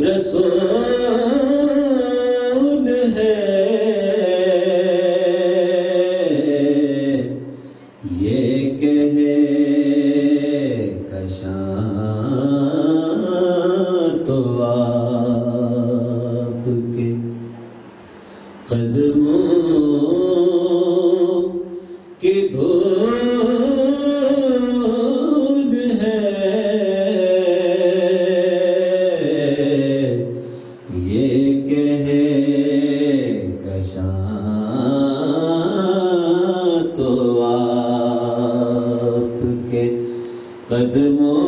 رسول ہے، یہ کہے کشاں تو آپ کے قدموں کی دھول ہے، یہ کہے کشاں تو آپ کے قدموں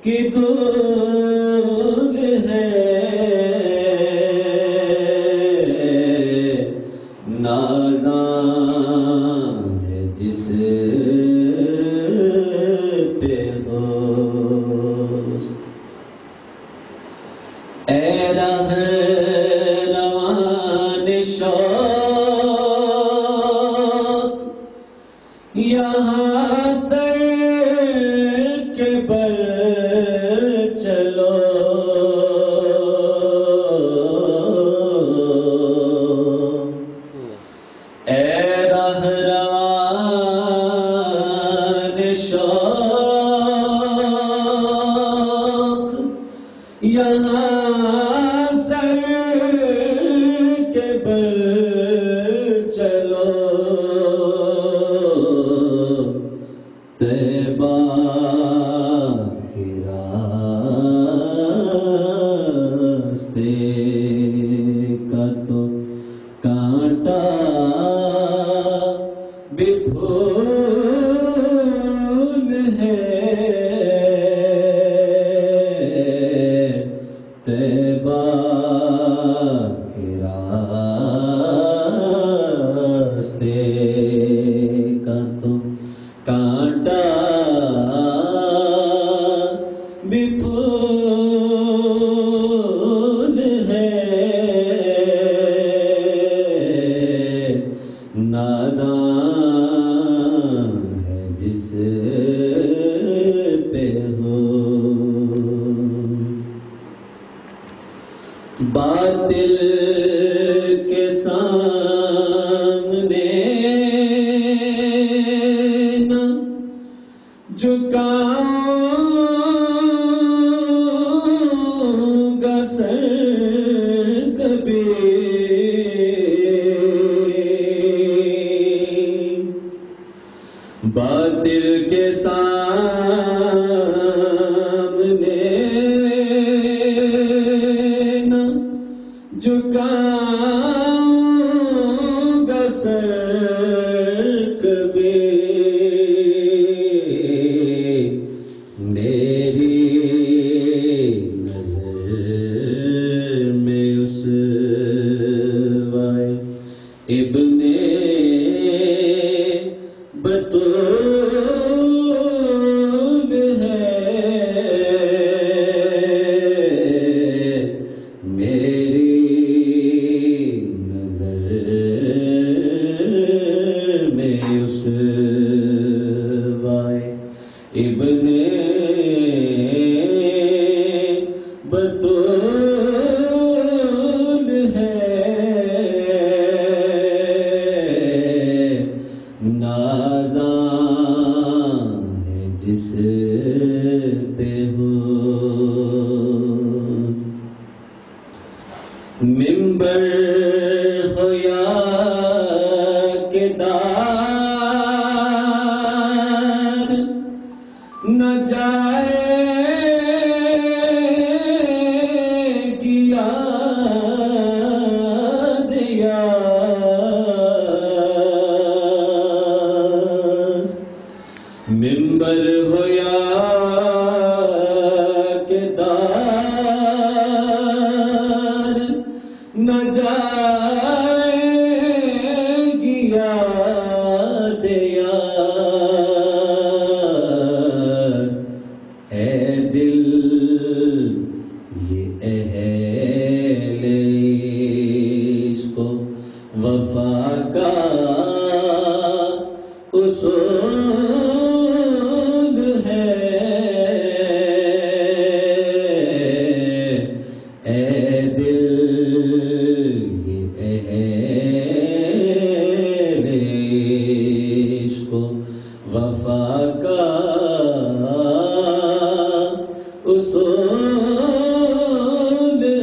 کی دھول ہے، نازاں ہے جس پہ ہو، اے راہ روان شوق یہاں سر کے بل چلو، اے راہ روان شوق یہاں سر کے بل چلو، طیبہ کے راستے کا تو کانٹا بھی پھول ہے، طیبہ کے راستے کا تو کانٹا بھی پھول ہے، نازاں ہے جس پہ ہو، باطل کے سامنے نہ جھکاؤں گا سر کبھی، باطل کے سامنے نہ جھکاؤں گا سر کبھی، میری نظر میں اس وائے ابن بطول ہے، میری نظر میں اس وائے ابن اصول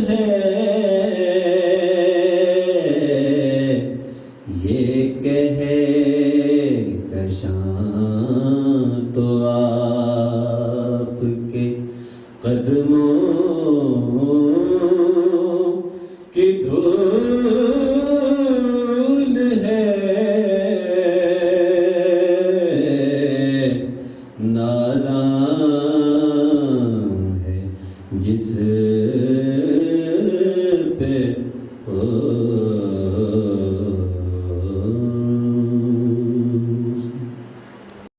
ہے یہ کہے کشاں تو آپ کے قدموں کی دھول ہے نازاں ہے جس